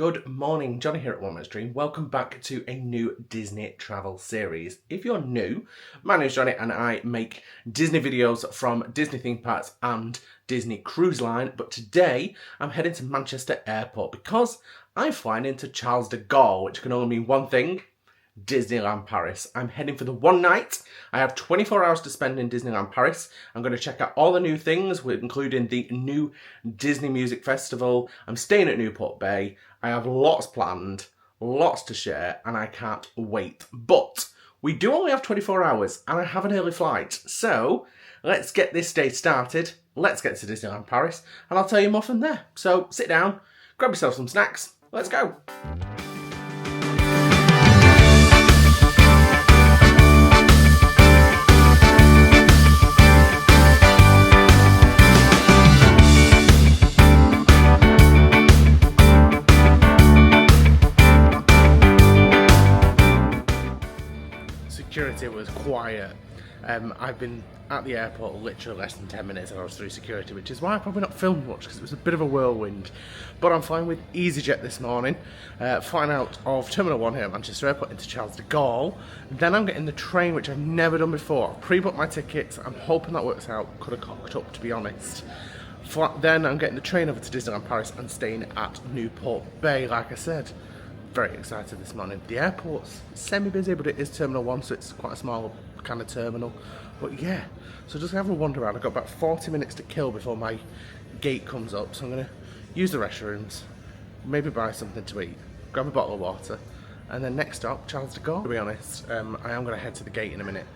Good morning, Johnny here at One Man's Dream. Welcome back to a new Disney travel series. If you're new, my name's Johnny and I make Disney videos from Disney theme parks and Disney Cruise Line. But today I'm heading to Manchester Airport because I'm flying into Charles de Gaulle, which can only mean one thing: Disneyland Paris. I'm heading for the one night. I have 24 hours to spend in Disneyland Paris. I'm going to check out all the new things, including the new Disney Music Festival. I'm staying at Newport Bay. I have lots planned, lots to share, and I can't wait. But we do only have 24 hours, and I have an early flight. So let's get this day started. Let's get to Disneyland Paris, and I'll tell you more from there. So sit down, grab yourself some snacks. Let's go. Security was quiet. I've been at the airport literally less than 10 minutes and I was through security, which is why I probably not filmed much because it was a bit of a whirlwind. But I'm flying with EasyJet this morning, flying out of Terminal 1 here at Manchester Airport into Charles de Gaulle. Then I'm getting the train, which I've never done before. I've pre-booked my tickets. I'm hoping that works out. Could have cocked up, to be honest. Then I'm getting the train over to Disneyland Paris and staying at Newport Bay, like I said. Very excited this morning. The airport's semi-busy, but it is Terminal 1, so it's quite a small kind of terminal. But yeah, so just having a wander around. I've got about 40 minutes to kill before my gate comes up, so I'm going to use the restrooms, maybe buy something to eat, grab a bottle of water, and then next stop, Charles de Gaulle. To be honest, I am going to head to the gate in a minute.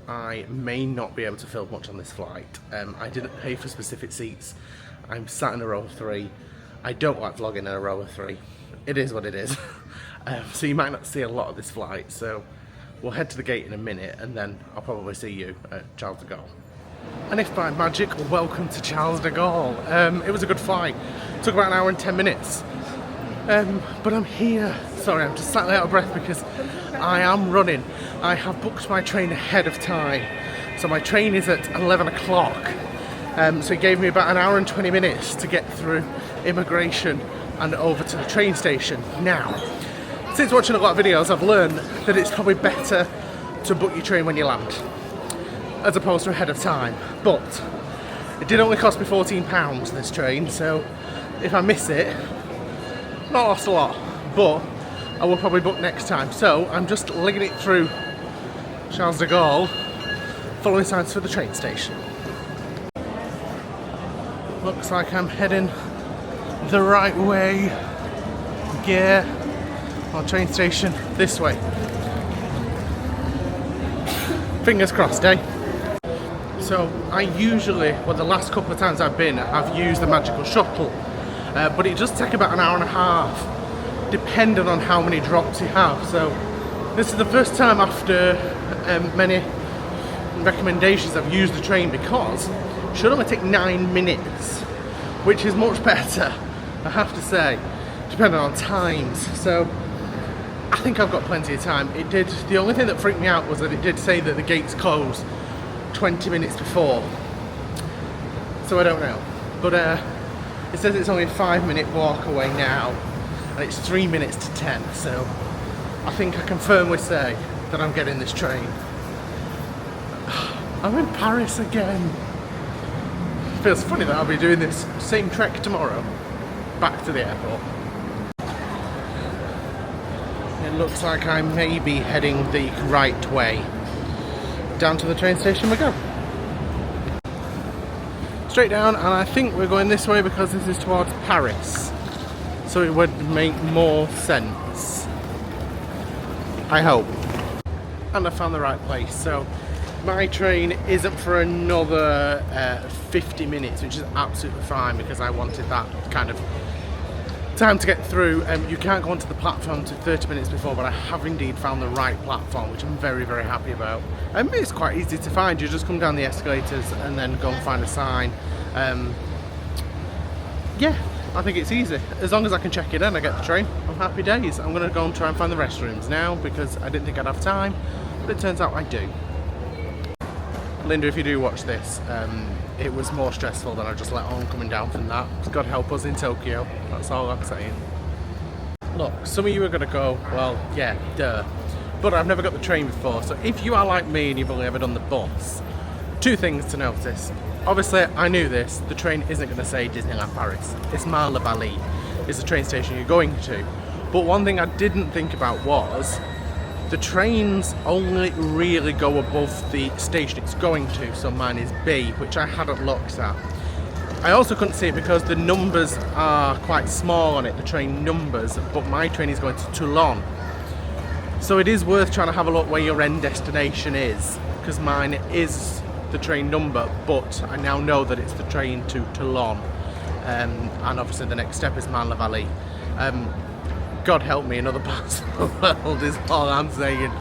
I may not be able to film much on this flight. I didn't pay for specific seats. I'm sat in a row of 3. I don't like vlogging in a row of 3. It is what it is. So you might not see a lot of this flight, so we'll head to the gate in a minute and then I'll probably see you at Charles de Gaulle. And if by magic, welcome to Charles de Gaulle. It was a good flight. It took about an hour and 10 minutes. But I'm here. Sorry, I'm just slightly out of breath because I am running. I have booked my train ahead of time. So my train is at 11 o'clock. So it gave me about an hour and 20 minutes to get through immigration and over to the train station. Now, since watching a lot of videos, I've learned that it's probably better to book your train when you land, as opposed to ahead of time. But it did only cost me £14, this train, so if I miss it, not lost a lot, but I will probably book next time. So I'm just legging it through Charles de Gaulle, following signs for the train station. Looks like I'm heading the right way. Gear or train station this way. Fingers crossed, eh? So I usually, well, the last couple of times I've been, I've used the magical shuttle, but it does take about an hour and a half depending on how many drops you have. So this is the first time after many recommendations I've used the train, because it should only take 9 minutes, which is much better, I have to say, depending on times. So I think I've got plenty of time. It did. The only thing that freaked me out was that it did say that the gates close 20 minutes before. So I don't know. But it says it's only a 5-minute walk away now, and it's 3 minutes to 10. So I think I can firmly say that I'm getting this train. I'm in Paris again. Feels funny that I'll be doing this same trek tomorrow back to the airport. It looks like I may be heading the right way. Down to the train station we go. Straight down, and I think we're going this way because this is towards Paris, so it would make more sense, I hope. And I found the right place. So my train isn't for another 50 minutes, which is absolutely fine because I wanted that kind of time to get through. You can't go onto the platform to 30 minutes before, but I have indeed found the right platform, which I'm very, very happy about. It's quite easy to find. You just come down the escalators and then go and find a sign. Yeah, I think it's easy. As long as I can check it in, I get the train. I'm happy days. I'm going to go and try and find the restrooms now because I didn't think I'd have time, but it turns out I do. Linda, if you do watch this, it was more stressful than I just let on coming down from that. God help us in Tokyo, that's all I'm saying. Look, some of you are going to go, well, yeah, duh. But I've never got the train before, so if you are like me and you've only ever done the bus, two things to notice. Obviously, I knew this, the train isn't going to say Disneyland Paris. It's Marne-la-Vallee. It's the train station you're going to. But one thing I didn't think about was the trains only really go above the station it's going to, so mine is B, which I hadn't looked at. I also couldn't see it because the numbers are quite small on it, the train numbers, but my train is going to Toulon. So it is worth trying to have a look where your end destination is, because mine is the train number, but I now know that it's the train to Toulon. And obviously the next step is Marne-la-Vallee. God help me in other parts of the world is all I'm saying.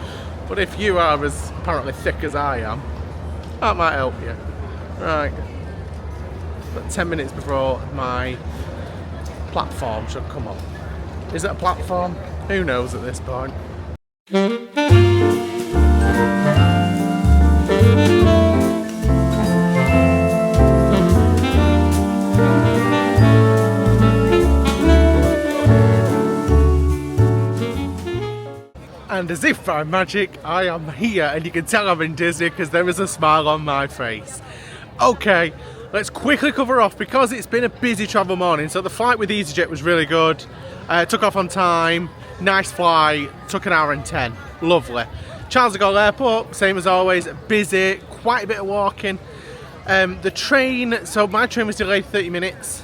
But if you are as apparently thick as I am, that might help you. Right. But 10 minutes before my platform should come on. Is it a platform? Who knows at this point? And as if by magic, I am here, and you can tell I'm in Disney because there is a smile on my face. Okay, let's quickly cover off because it's been a busy travel morning. So the flight with EasyJet was really good. Took off on time, nice flight, took an hour and 10, lovely. Charles de Gaulle Airport, same as always, busy, quite a bit of walking. The train, so my train was delayed 30 minutes.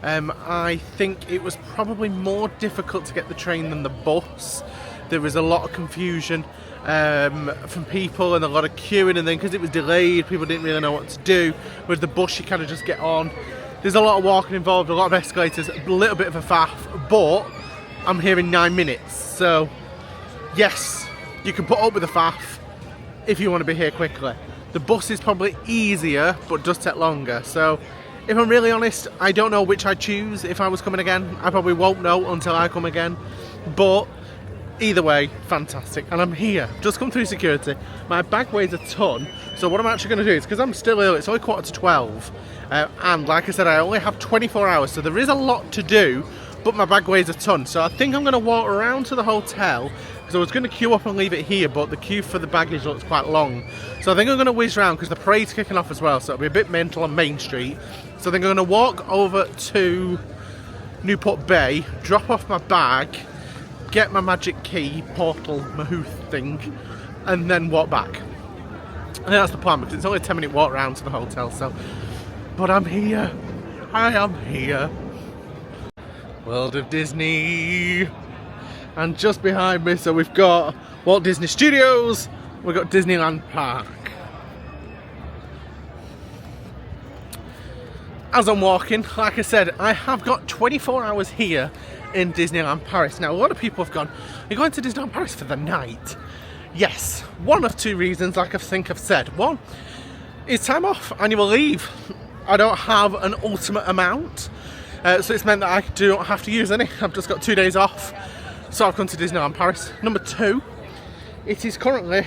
I think it was probably more difficult to get the train than the bus. There was a lot of confusion from people and a lot of queuing, and then because it was delayed, people didn't really know what to do. With the bus, you kind of just get on. There's a lot of walking involved, a lot of escalators, a little bit of a faff, but I'm here in 9 minutes. So, yes, you can put up with the faff if you want to be here quickly. The bus is probably easier, but does take longer. So, if I'm really honest, I don't know which I choose if I was coming again. I probably won't know until I come again. But either way, fantastic. And I'm here, just come through security. My bag weighs a ton, so what I'm actually going to do is, because I'm still early, it's only 11:45, and like I said, I only have 24 hours, so there is a lot to do, but my bag weighs a ton. So I think I'm going to walk around to the hotel, because I was going to queue up and leave it here, but the queue for the baggage looks quite long. So I think I'm going to whiz around, because the parade's kicking off as well, so it'll be a bit mental on Main Street. So I think I'm going to walk over to Newport Bay, drop off my bag, get my magic key, portal, mahooth thing, and then walk back. And that's the plan, because it's only a 10-minute walk round to the hotel, so. But I'm here. I am here. World of Disney. And just behind me, so we've got Walt Disney Studios, we've got Disneyland Park. As I'm walking, like I said, I have got 24 hours here in Disneyland Paris. Now, a lot of people have gone, you're going to Disneyland Paris for the night? Yes, one of two reasons, like I think I've said. One, it's time off, annual leave. I don't have an ultimate amount, so it's meant that I don't have to use any. I've just got 2 days off, so I've come to Disneyland Paris. Number two, it is currently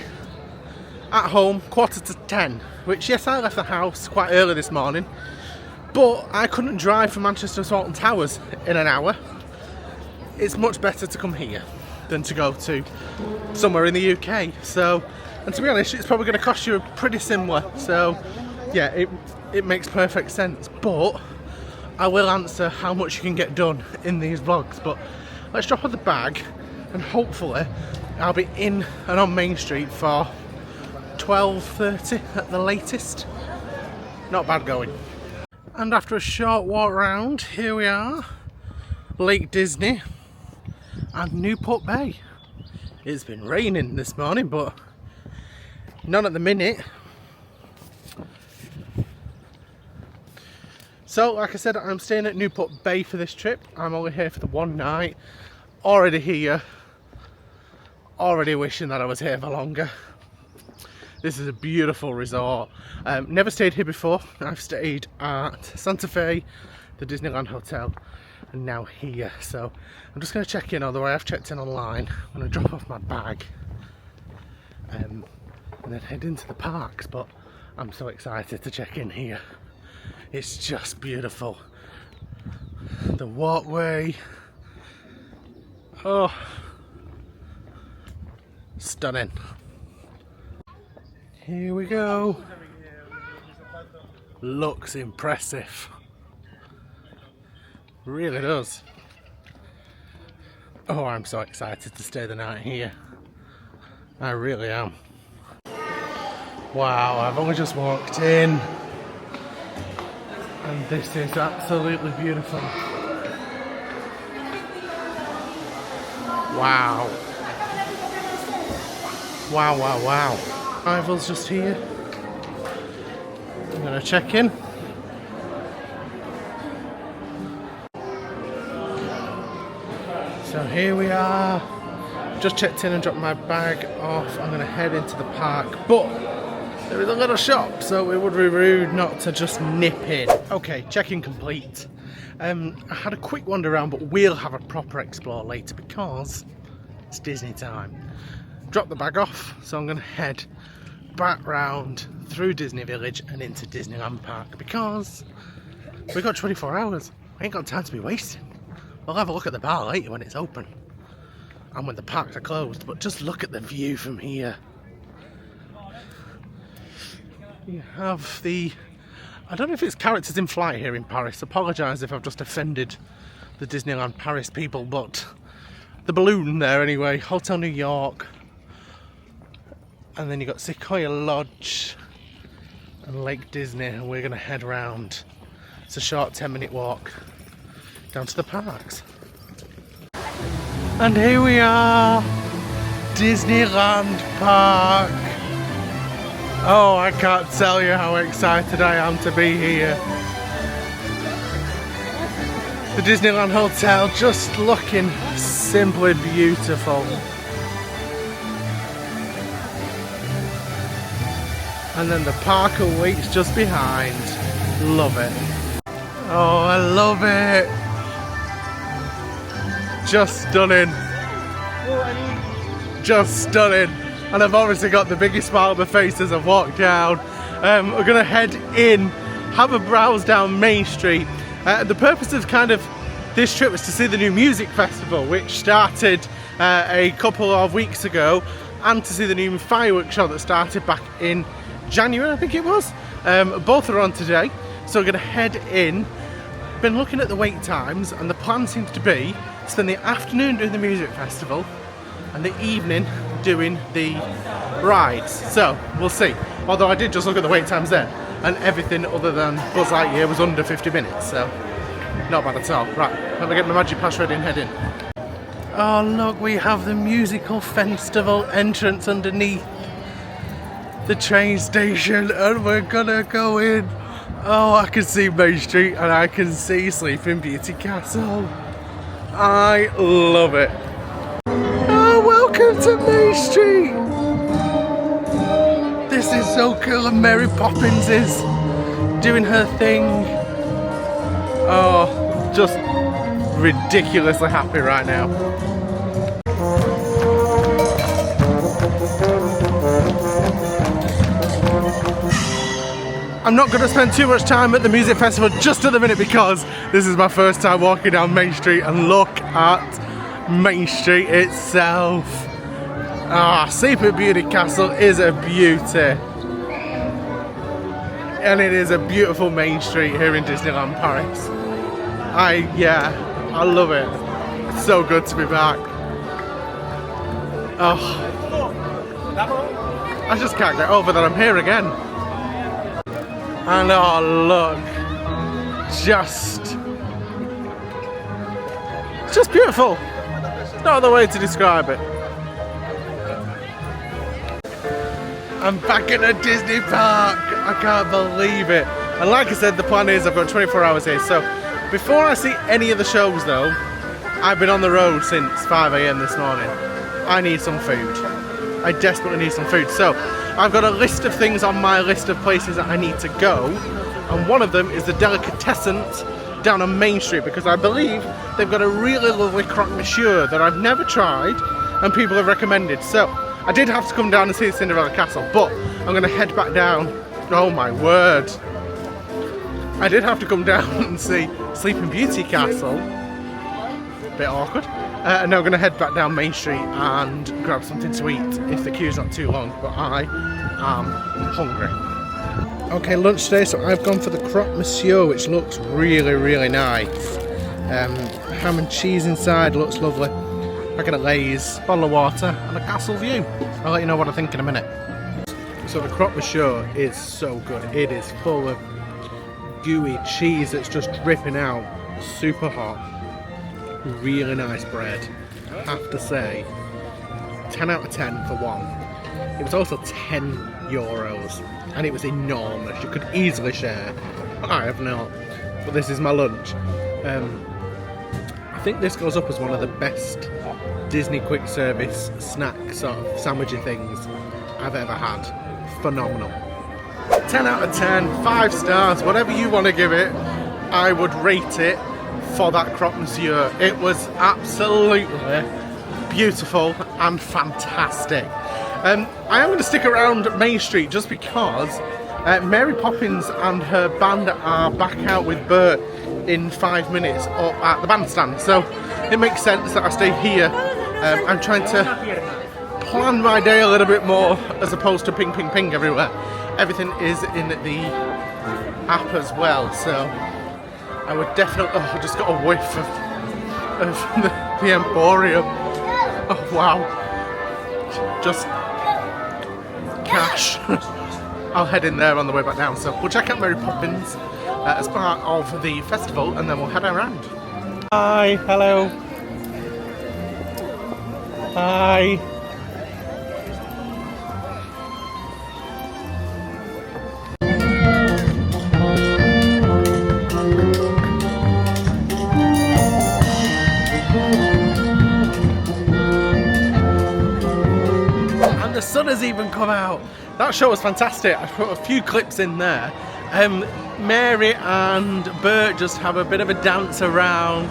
at home 9:45, which, yes, I left the house quite early this morning, but I couldn't drive from Manchester to Alton Towers in an hour. It's much better to come here than to go to somewhere in the UK. So, and to be honest, it's probably going to cost you pretty similar. So, yeah, it makes perfect sense. But I will answer how much you can get done in these vlogs. But let's drop off the bag, and hopefully I'll be in and on Main Street for 12:30 at the latest. Not bad going. And after a short walk round, here we are, Lake Disney and Newport Bay. It's been raining this morning, but none at the minute. So, like I said, I'm staying at Newport Bay for this trip. I'm only here for the one night. Already here. Already wishing that I was here for longer. This is a beautiful resort. Never stayed here before. I've stayed at Santa Fe, the Disneyland Hotel, and now here. So I'm just going to check in, although I have checked in online. I'm going to drop off my bag and then head into the parks, but I'm so excited to check in here. It's just beautiful. The walkway. Oh, stunning. Here we go. Looks impressive. Really does. Oh, I'm so excited to stay the night here. I really am. Wow, I've only just walked in. And this is absolutely beautiful. Wow. Wow, wow, wow. Arrival's just here. I'm gonna check in. So here we are. Just checked in and dropped my bag off. I'm gonna head into the park, but there is a little shop, so it would be rude not to just nip in. Okay, check-in complete. I had a quick wander around, but we'll have a proper explore later because it's Disney time. Drop the bag off, so I'm going to head back round through Disney Village and into Disneyland Park because we've got 24 hours. I ain't got time to be wasting. We'll have a look at the bar later when it's open and when the parks are closed, but just look at the view from here. You have the, I don't know if it's characters in flight here in Paris. Apologise if I've just offended the Disneyland Paris people, but the balloon there anyway. Hotel New York, and then you've got Sequoia Lodge and Lake Disney, and we're going to head round. It's a short 10-minute walk down to the parks. And here we are, Disneyland Park. Oh, I can't tell you how excited I am to be here. The Disneyland Hotel just looking simply beautiful. And then the park awaits just behind. Love it. Oh, I love it. Just stunning. Just stunning. And I've obviously got the biggest smile on my face as I've walked down. We're going to head in, have a browse down Main Street. The purpose of kind of this trip was to see the new music festival, which started a couple of weeks ago, and to see the new fireworks show that started back in January, I think it was. Both are on today, so we're going to head in. Been looking at the wait times, and the plan seems to be to spend the afternoon doing the music festival and the evening doing the rides. So we'll see. Although I did just look at the wait times there, and everything other than Buzz Lightyear was under 50 minutes, so not bad at all. Right, let me get my magic pass ready and head in. Oh look, we have the musical festival entrance underneath the train station, and we're gonna go in. Oh, I can see Main Street and I can see Sleeping Beauty Castle. I love it. Oh, welcome to Main Street. This is so cool, and Mary Poppins is doing her thing. Oh, just ridiculously happy right now. I'm not going to spend too much time at the music festival just at the minute because this is my first time walking down Main Street, and look at Main Street itself. Ah, Sleeping Beauty Castle is a beauty. And it is a beautiful Main Street here in Disneyland Paris. I love it. It's so good to be back. Oh, I just can't get over that I'm here again. And oh look, just beautiful. No other way to describe it. I'm back in a Disney park. I can't believe it. And like I said, the plan is I've got 24 hours here. So before I see any of the shows though, I've been on the road since 5 AM this morning. I need some food. I desperately need some food. So I've got a list of things on my list of places that I need to go, and one of them is the Delicatessen down on Main Street, because I believe they've got a really lovely croque monsieur that I've never tried and people have recommended. So I did have to come down and see the Cinderella Castle, but I'm going to head back down. Oh my word, I did have to come down and see Sleeping Beauty Castle. Bit awkward, And now we're going to head back down Main Street and grab something to eat if the queue's not too long, but I am hungry. Okay, lunch today, so I've gone for the croque monsieur, which looks really nice. Ham and cheese inside, looks lovely. Packet of Lay's, bottle of water and a castle view. I'll let you know what I think in a minute. So the croque monsieur is so good. It is full of gooey cheese that's just dripping out, super hot. Really nice bread. I have to say, 10 out of 10 for one. It was also €10 and it was enormous. You could easily share. I have not, but this is my lunch. I think this goes up as one of the best Disney quick service snack sort of sandwichy things I've ever had. Phenomenal. 10 out of 10, 5 stars, whatever you want to give it, I would rate it for that croque monsieur. It was absolutely beautiful and fantastic. I am going to stick around Main Street just because Mary Poppins and her band are back out with Bert in 5 minutes up at the bandstand, so it makes sense that I stay here. I'm trying to plan my day a little bit more as opposed to ping everywhere. Everything is in the app as well, so I would definitely... Oh, I just got a whiff of the Emporium. Oh wow, just cash. I'll head in there on the way back down, so we'll check out Mary Poppins as part of the festival and then we'll head around. Hi, hello. Hi. The sun has even come out. That show was fantastic. I put a few clips in there. Mary and Bert just have a bit of a dance around,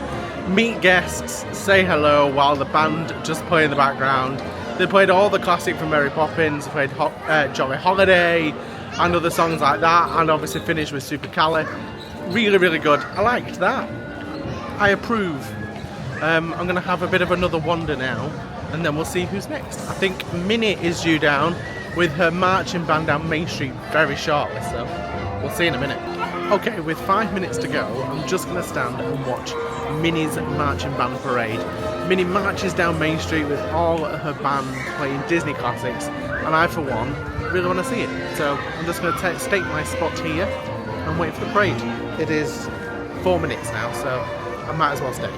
meet guests, say hello while the band just play in the background. They played all the classic from Mary Poppins, played Jolly Holiday and other songs like that, and obviously finished with Super Cali. Really good. I liked that. I approve. I'm going to have a bit of another wander now, and then we'll see who's next. I think Minnie is due down with her marching band down Main Street very shortly, so we'll see in a minute. Okay, with 5 minutes to go, I'm just going to stand and watch Minnie's marching band parade. Minnie marches down Main Street with all her band playing Disney classics, and I, for one, really want to see it. So I'm just going to stake my spot here and wait for the parade. It is 4 minutes now, so I might as well stay.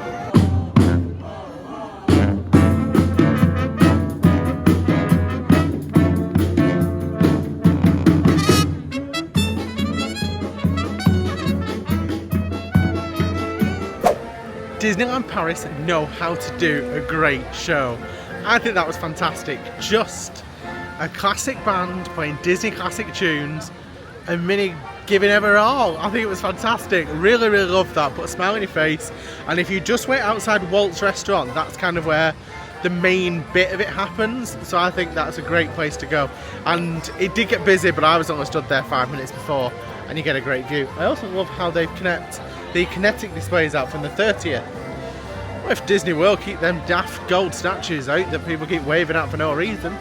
Disneyland Paris know how to do a great show. I think that was fantastic. Just a classic band playing Disney classic tunes and Minnie giving ever all. I think it was fantastic. Really loved that. Put a smile on your face. And if you just wait outside Walt's restaurant, that's kind of where the main bit of it happens. So I think that's a great place to go. And it did get busy, but I was only stood there 5 minutes before, and you get a great view. I also love how they've connect the kinetic displays out from the 30th. What if Disney World keep them daft gold statues out that people keep waving at for no reason?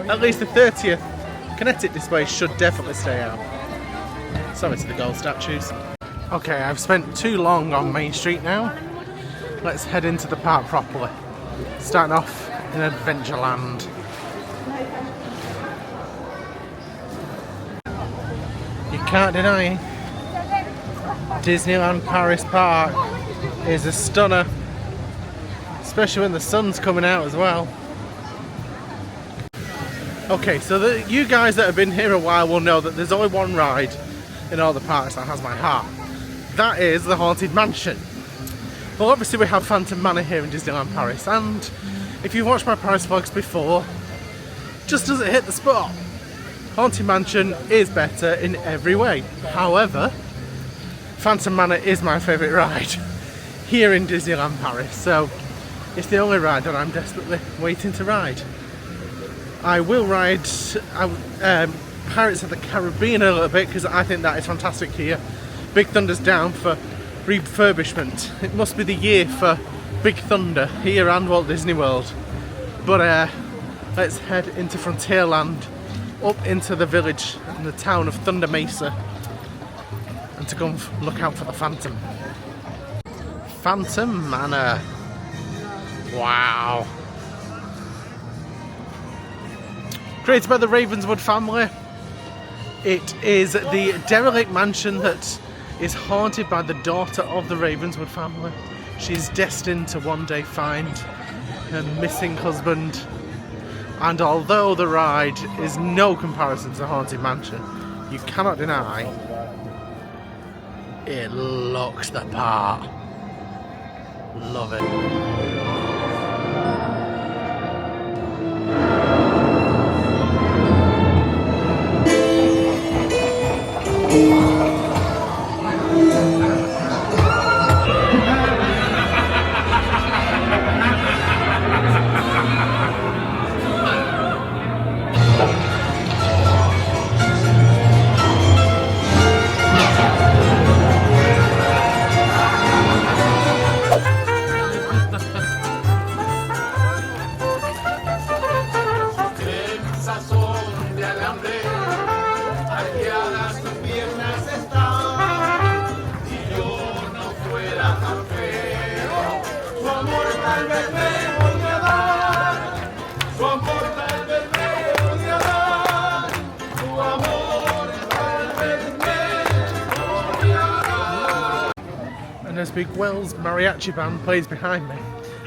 At least the 30th kinetic display should definitely stay out. Sorry to the gold statues. Okay, I've spent too long on Main Street now. Let's head into the park properly. Starting off in Adventureland. You can't deny Disneyland Paris Park is a stunner, especially when the sun's coming out as well. Okay, so you guys that have been here a while will know that there's only one ride in all the parks that has my heart. That is the Haunted Mansion. Well, obviously we have Phantom Manor here in Disneyland Paris, and if you've watched my Paris vlogs before, just doesn't hit the spot. Haunted Mansion is better in every way. However, Phantom Manor is my favourite ride here in Disneyland Paris, so it's the only ride that I'm desperately waiting to ride. I will ride Pirates of the Caribbean a little bit because I think that is fantastic here. Big Thunder's down for refurbishment. It must be the year for Big Thunder here and Walt Disney World. But let's head into Frontierland, up into the village and the town of Thunder Mesa, and to go and look out for the Phantom. Phantom Manor. Wow. Created by the Ravenswood family. It is the derelict mansion that is haunted by the daughter of the Ravenswood family. She's destined to one day find her missing husband. And although the ride is no comparison to Haunted Mansion, you cannot deny it looks the part. Love it. And this big Wells mariachi band plays behind me.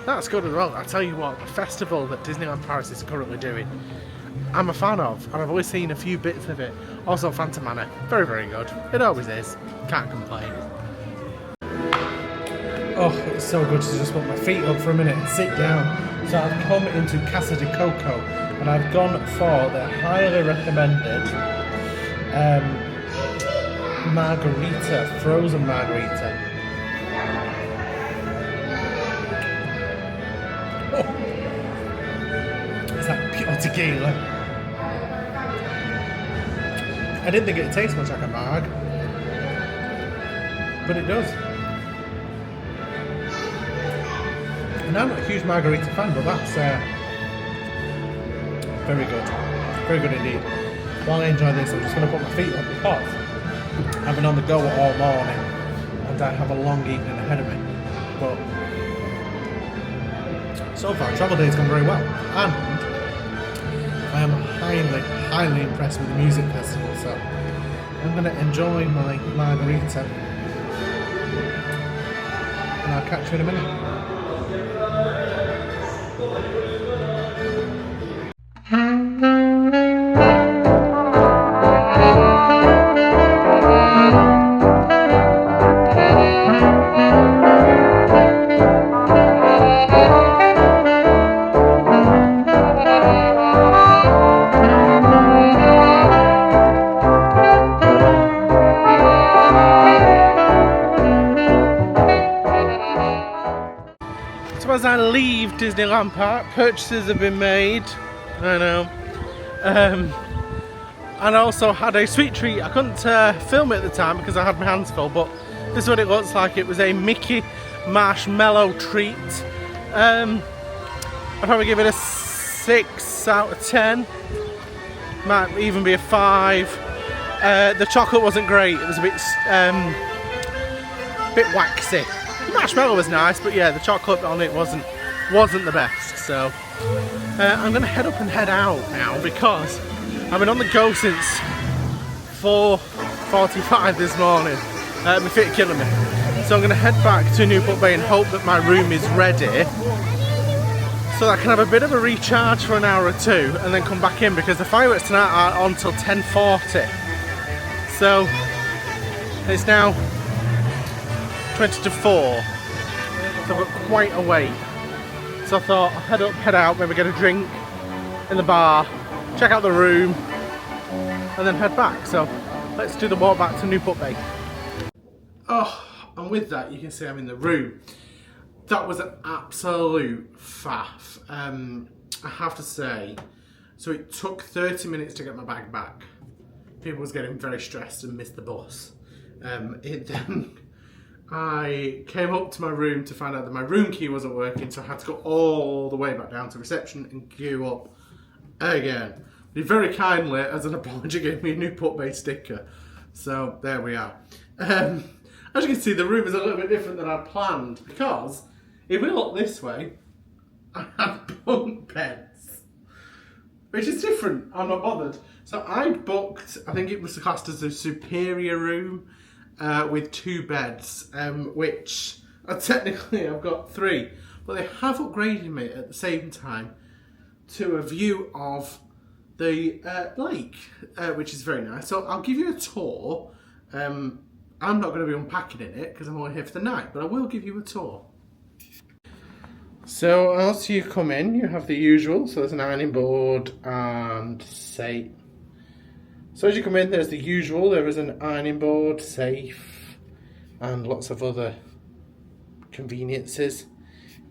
That's good as well. I tell you what, the festival that Disneyland Paris is currently doing, I'm a fan of, and I've always seen a few bits of it. Also Phantom Manor, very, very good. It always is. Can't complain. Oh, it's so good to just put my feet up for a minute and sit down. So I've come into Casa de Coco, and I've gone for the highly recommended margarita, frozen margarita. Oh, it's like pure tequila. I didn't think it'd taste much like a marg, but it does. And I'm not a huge margarita fan, but that's very good. Very good indeed. While I enjoy this, I'm just going to put my feet up because I've been on the go all morning and I have a long evening ahead of me. But so far, travel day's gone very well. And I am highly, highly impressed with the music festival, so I'm going to enjoy my margarita and I'll catch you in a minute. So as I leave Disneyland Park, purchases have been made, I know, and I also had a sweet treat. I couldn't film it at the time because I had my hands full, but this is what it looks like. It was a Mickey marshmallow treat. I'd probably give it a 6 out of 10, might even be a 5. The chocolate wasn't great, it was a bit waxy. The marshmallow was nice, but yeah, the chocolate on it wasn't the best. So I'm gonna head up and head out now because I've been on the go since 4:45 this morning. My feet are killing me. So I'm gonna head back to Newport Bay and hope that my room is ready so that I can have a bit of a recharge for an hour or two and then come back in, because the fireworks tonight are on till 10:40. So it's now 20 to 4, so I've got quite a wait. So I thought I'll head up, head out, maybe get a drink in the bar, check out the room, and then head back. So let's do the walk back to Newport Bay. Oh, and with that you can see I'm in the room. That was an absolute faff. I have to say, so it took 30 minutes to get my bag back. People was getting very stressed and missed the bus. It then I came up to my room to find out that my room key wasn't working, so I had to go all the way back down to reception and queue up again. He very kindly, as an apology, gave me a Newport Bay sticker. So there we are. As you can see, the room is a little bit different than I planned, because if we look this way, I have bunk beds, which is different. I'm not bothered. So I booked, I think it was classed as a superior room with 2 beds, which technically I've got 3, but they have upgraded me at the same time to a view of the lake, which is very nice. So I'll give you a tour. I'm not going to be unpacking in it because I'm only here for the night, but I will give you a tour. So as you come in, you have the usual. So there's an ironing board and safe. So as you come in, there's the usual. There is an ironing board, safe, and lots of other conveniences.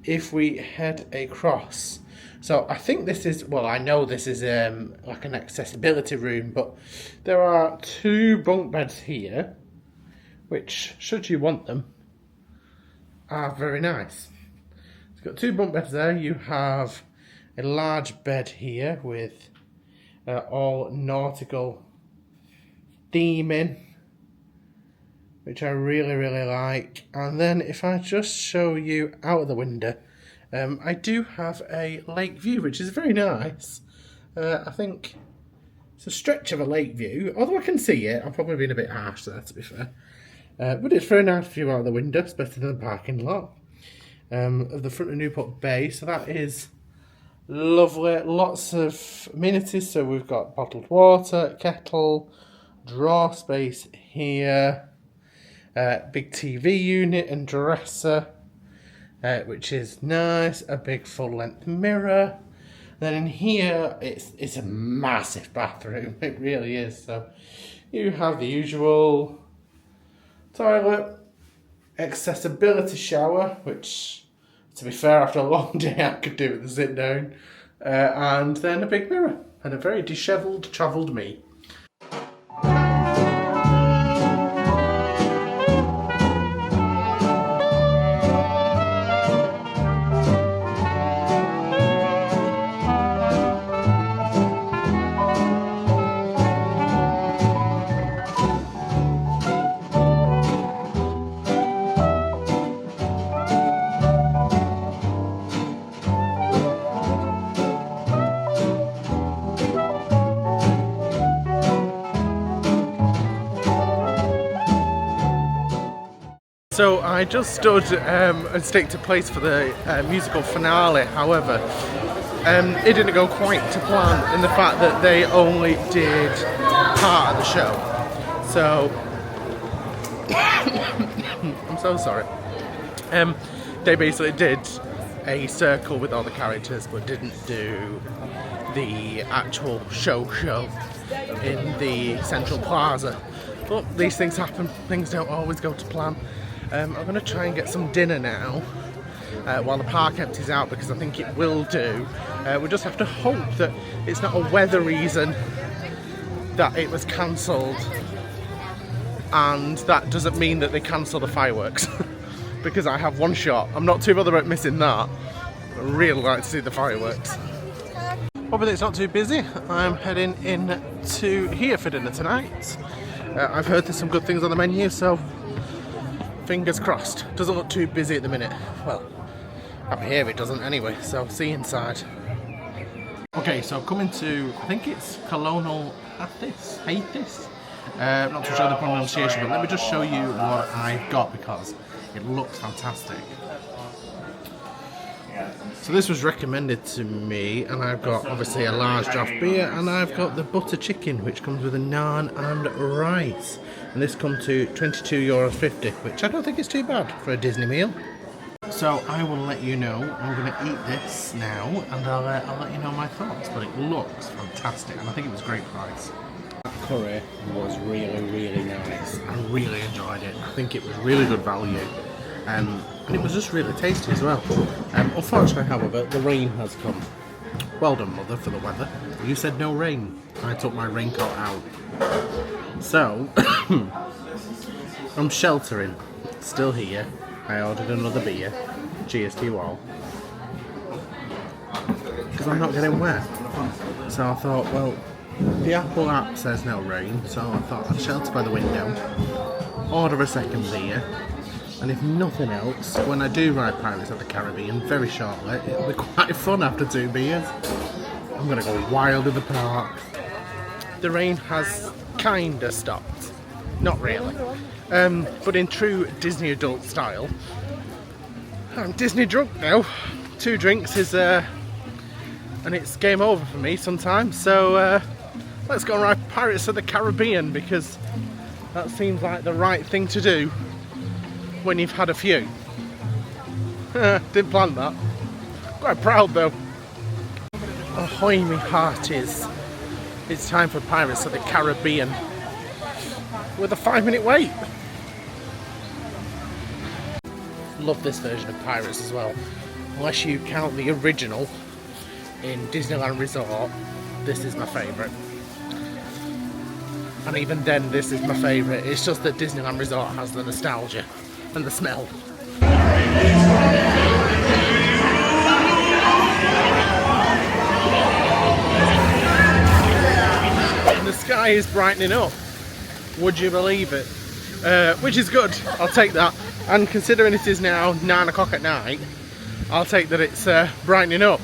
If we head across, so I think this is, well, I know this is like an accessibility room, but there are 2 bunk beds here, which, should you want them, are very nice. It's got 2 bunk beds there. You have a large bed here with all nautical theming, which I really, really like. And then if I just show you out of the window, I do have a lake view, which is very nice. I think it's a stretch of a lake view, although I can see it. I'm probably being a bit harsh there, to be fair. But it's a very nice view out of the window, it's better than the parking lot of the front of Newport Bay. So that is lovely. Lots of amenities. So we've got bottled water, kettle, drawer space here, big TV unit and dresser, which is nice. A big full-length mirror. Then in here, it's a massive bathroom. It really is. So you have the usual toilet, accessibility shower, which, to be fair, after a long day, I could do with the sit down, and then a big mirror and a very dishevelled, travelled me. So I just stood and staked a place for the musical finale. However, it didn't go quite to plan in the fact that they only did part of the show. So I'm so sorry. They basically did a circle with all the characters, but didn't do the actual show in the central plaza. But these things happen. Things don't always go to plan. I'm going to try and get some dinner now while the park empties out, because I think it will do. We just have to hope that it's not a weather reason that it was cancelled, and that doesn't mean that they cancel the fireworks. Because I have one shot. I'm not too bothered about missing that. I really like to see the fireworks. Hopefully it's not too busy. I'm heading in to here for dinner tonight. I've heard there's some good things on the menu, so fingers crossed. Doesn't look too busy at the minute. Well, up here it doesn't anyway, so see you inside. Okay, so coming to, I think it's Colonel Hathis. Not too sure the pronunciation, but let me just show you what I've got because it looks fantastic. So this was recommended to me, and I've got obviously a large draft beer, and I've got the butter chicken, which comes with a naan and rice. And this comes to €22.50, which I don't think is too bad for a Disney meal. So I will let you know. I'm going to eat this now, and I'll let you know my thoughts. But it looks fantastic, and I think it was a great price. That curry was really, really nice. I really enjoyed it. I think it was really good value. And it was just really tasty as well. Unfortunately, however, the rain has come. Well done, Mother, for the weather. You said no rain. I took my raincoat out. So, I'm sheltering. still here. I ordered another beer. Cheers to you all. Because I'm not getting wet. So I thought, well, the Apple app says no rain, so I thought I'd shelter by the window, order a second beer, and if nothing else, when I do ride Pirates of the Caribbean very shortly, it'll be quite fun after 2 beers. I'm gonna go wild in the park. The rain has kinda stopped. Not really. But in true Disney adult style, I'm Disney drunk now. 2 drinks is and it's game over for me sometimes, so let's go and ride Pirates of the Caribbean, because that seems like the right thing to do when you've had a few. Didn't plan that. Quite proud though. Ahoy me hearties. It's time for Pirates of the Caribbean with a 5-minute wait. Love this version of Pirates as well. Unless you count the original in Disneyland Resort, this is my favourite. And even then, this is my favourite. It's just that Disneyland Resort has the nostalgia and the smell. And the sky is brightening up. Would you believe it? Which is good. I'll take that. And considering it is now 9 o'clock at night, I'll take that it's brightening up.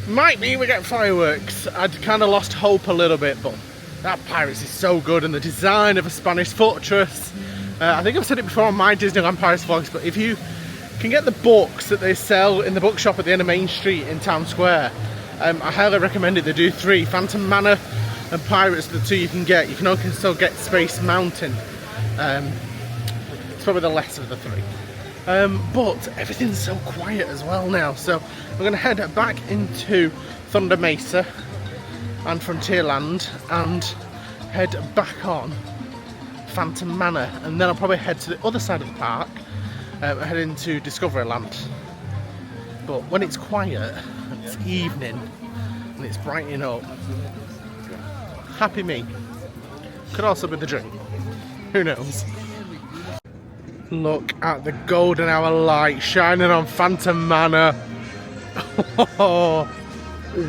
Might be we get fireworks. I'd kind of lost hope a little bit, but that Pirates is so good, and the design of a Spanish fortress. I think I've said it before on my Disneyland Paris vlogs, but if you can get the books that they sell in the bookshop at the end of Main Street in Town Square, I highly recommend it. They do 3, Phantom Manor and Pirates, the 2 you can get. You can also get Space Mountain. It's probably the less of the 3. But everything's so quiet as well now, so we're going to head back into Thunder Mesa and Frontierland and head back on Phantom Manor, and then I'll probably head to the other side of the park, head into Discoveryland. But when it's quiet and it's evening and it's brightening up, happy me. Could also be the drink, who knows. Look at the golden hour light shining on Phantom Manor. Oh,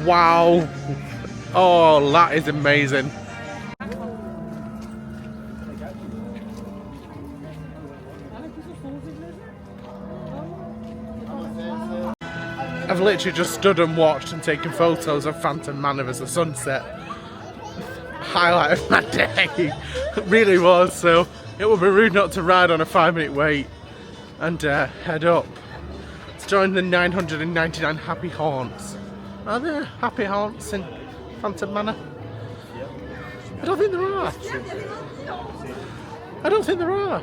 wow. Oh, that is amazing. I've literally just stood and watched and taken photos of Phantom Manor as the sunset. Highlight of my day. It really was, so it would be rude not to ride on a 5-minute wait and head up to join the 999 happy haunts. Are there happy haunts in Phantom Manor? I don't think there are. I don't think there are.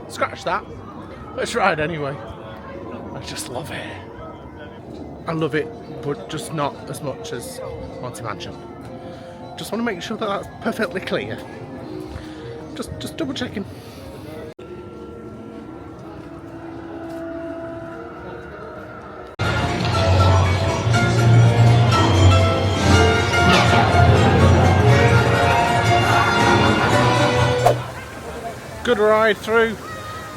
Scratch that. Let's ride anyway. I just love it. I love it, but just not as much as Haunted Mansion. Just want to make sure that that's perfectly clear. Just double checking. Good ride through.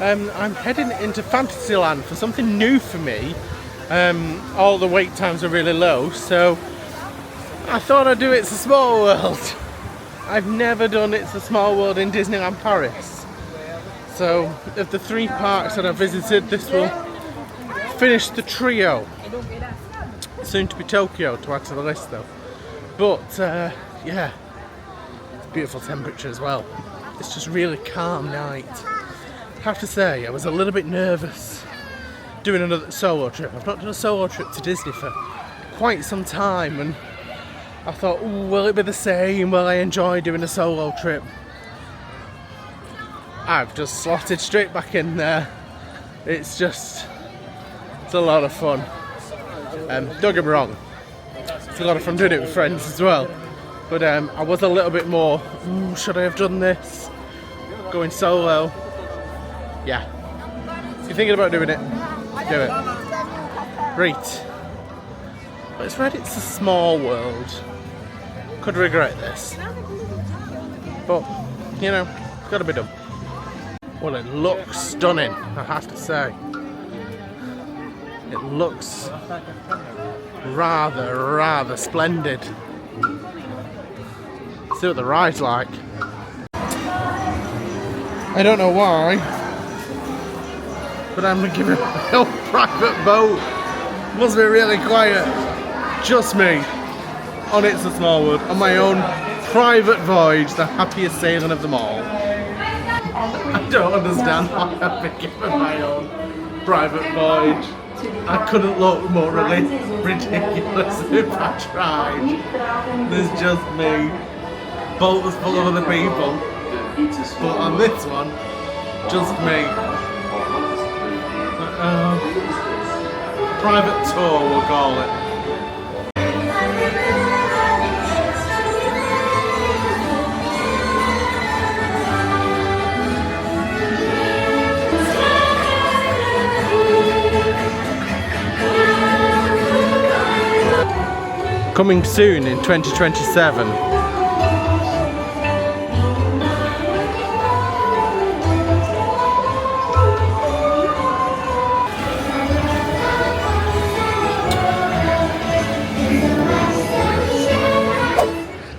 I'm heading into Fantasyland for something new for me. All the wait times are really low, so I thought I'd do It's a Small World. I've never done It's a Small World in Disneyland Paris. So, of the 3 parks that I've visited, this will finish the trio. Soon to be Tokyo to add to the list though. But, yeah, it's beautiful temperature as well. It's just really calm night. I have to say, I was a little bit nervous doing another solo trip. I've not done a solo trip to Disney for quite some time, and I thought, ooh, will it be the same? Will I enjoy doing a solo trip? I've just slotted straight back in there. It's a lot of fun. Don't get me wrong, it's a lot of fun doing it with friends as well. But I was a little bit more, ooh, should I have done this? Going solo. Yeah. If you're thinking about doing it, do it. Great. But it's right, It's a Small World. Could regret this. But, you know, it's got to be done. Well, it looks stunning, I have to say. It looks rather splendid. See what the ride's like. I don't know why, but I'm gonna give it a real private boat. Must be really quiet. Just me on It's a Small World on my own private voyage, the happiest sailing of them all. I don't understand why I've been given my own private voyage. I couldn't look more ridiculous if I tried. There's just me. Boat was full of other people. But on this one, just me. Private tour, we'll call it. Coming soon in 2027.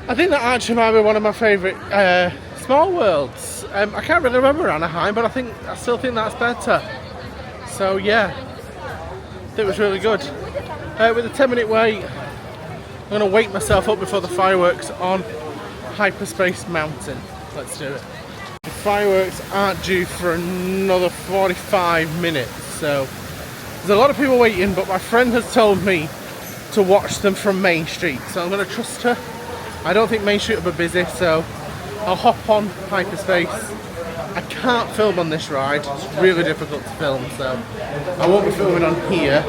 I think that actually might be one of my favourite small worlds. I can't really remember Anaheim, but I still think that's better. So yeah, I think it was really good. With a 10-minute wait, I'm going to wake myself up before the fireworks on Hyperspace Mountain. Let's do it. The fireworks aren't due for another 45 minutes, so there's a lot of people waiting, but my friend has told me to watch them from Main Street, so I'm going to trust her. I don't think Main Street will be busy, so I'll hop on Hyperspace. I can't film on this ride, it's really difficult to film, so I won't be filming on here,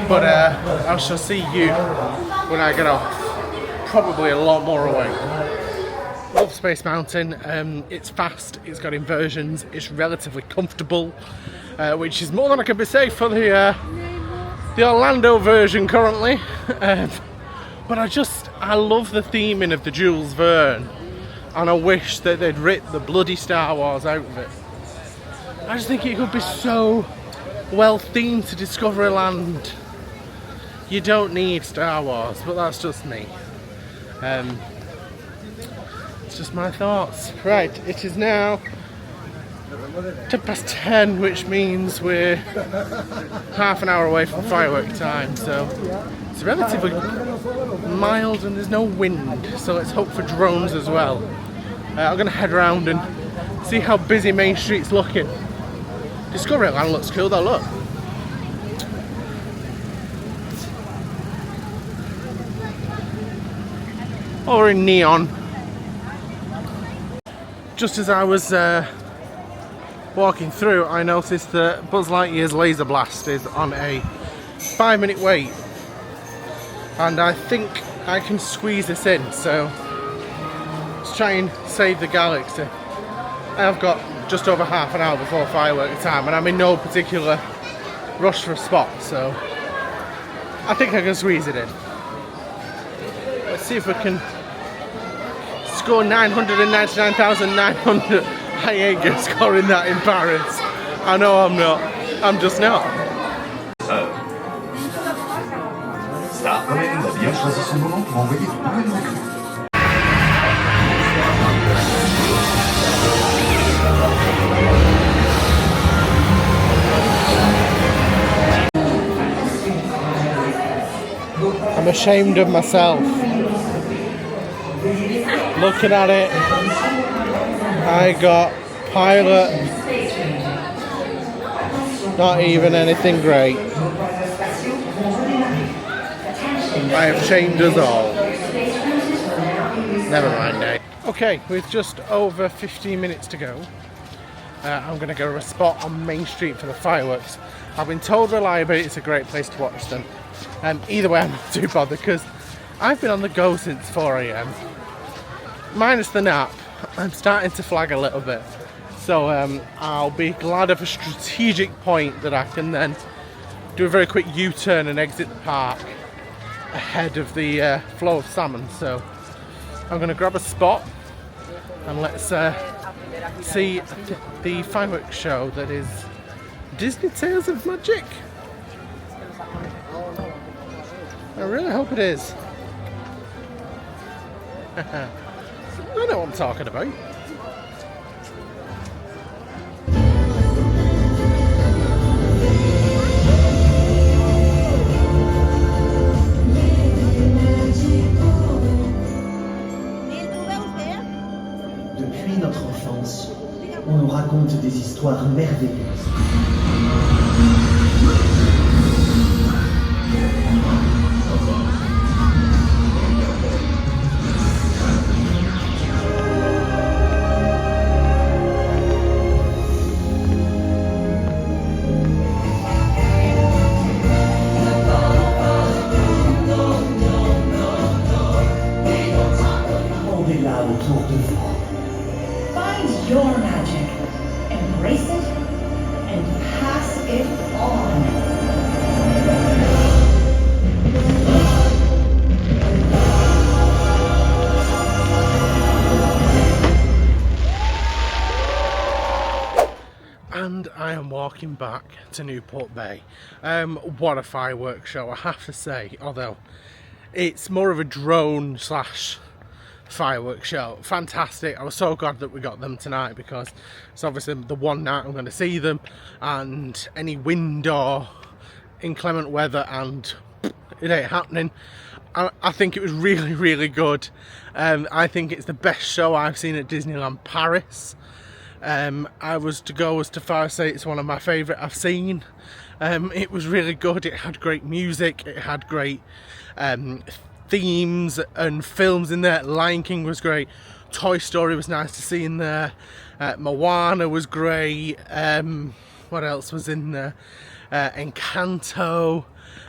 but I shall see you when I get off, probably a lot more away. Love Space Mountain. It's fast, it's got inversions, it's relatively comfortable, which is more than I can be safe for the Orlando version currently. But I love the theming of the Jules Verne, and I wish that they'd ripped the bloody Star Wars out of it. I just think it could be so well themed to Discoveryland. You don't need Star Wars, but that's just me. It's just my thoughts. Right, it is now 10:10, which means we're half an hour away from firework time, so it's relatively mild and there's no wind, so let's hope for drones as well. I'm going to head around and see how busy Main Street's looking. Discoveryland looks cool though, look. Or in neon. Just as I was walking through, I noticed that Buzz Lightyear's Laser Blast is on a 5-minute wait, and I think I can squeeze this in, so let's try and save the galaxy. I've got just over half an hour before firework time, and I'm in no particular rush for a spot, so I think I can squeeze it in. Let's see if we can score 999,900. I ain't gonna scoring that in Paris. I know I'm not. I'm just not. I'm ashamed of myself. Looking at it, I got pilot, not even anything great. I have shamed us all. Never mind, eh? Okay, with just over 15 minutes to go, I'm going to go to a spot on Main Street for the fireworks. I've been told reliably it's a great place to watch them. Either way, I'm not too bothered because I've been on the go since 4 AM. Minus the nap, I'm starting to flag a little bit. So I'll be glad of a strategic point that I can then do a very quick U-turn and exit the park ahead of the flow of salmon. So I'm going to grab a spot and let's see the fireworks show that is Disney Tales of Magic. I really hope it is. I know what I'm talking about. Depuis notre enfance, on nous raconte des histoires merveilleuses. Rendez-la autour de vous. Find your magic, embrace it, and pass it on. And I am walking back to Newport Bay. What a fireworks show, I have to say, although it's more of a drone slash fireworks show. Fantastic. I was so glad that we got them tonight because it's obviously the one night I'm going to see them, and any wind or inclement weather and it ain't happening. I think it was really good. I think it's the best show I've seen at Disneyland Paris. I was to go as far as say it's one of my favourite I've seen. It was really good. It had great music, it had great themes and films in there. Lion King was great, Toy Story was nice to see in there, Moana was great, what else was in there, Encanto,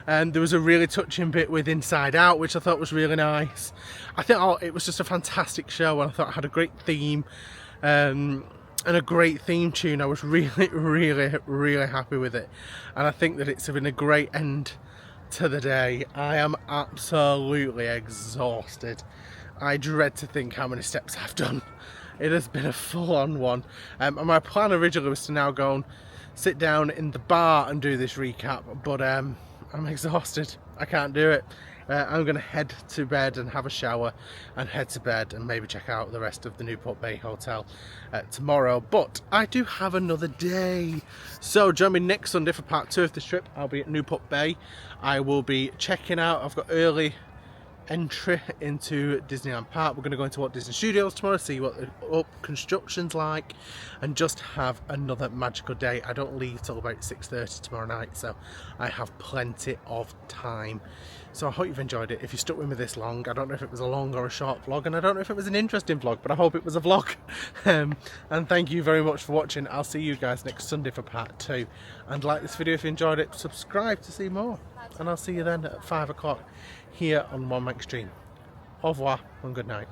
and there was a really touching bit with Inside Out which I thought was really nice. I think it was just a fantastic show, and I thought it had a great theme and a great theme tune. I was really happy with it, and I think that it's been a great end to the day. I am absolutely exhausted. I dread to think how many steps I've done. It has been a full-on one, and my plan originally was to now go and sit down in the bar and do this recap, but I'm exhausted. I can't do it. I'm going to head to bed and have a shower and head to bed and maybe check out the rest of the Newport Bay Hotel tomorrow. But I do have another day. So join me next Sunday for part 2 of this trip. I'll be at Newport Bay. I will be checking out, I've got early entry into Disneyland Park. We're going to go into Walt Disney Studios tomorrow, see what the construction's like, and just have another magical day. I don't leave till about 6:30 tomorrow night, so I have plenty of time. So I hope you've enjoyed it. If you stuck with me this long, I don't know if it was a long or a short vlog, and I don't know if it was an interesting vlog, but I hope it was a vlog. And thank you very much for watching. I'll see you guys next Sunday for part 2. And like this video if you enjoyed it, subscribe to see more. And I'll see you then at 5 o'clock here on One Mainstreet. Au revoir and good night.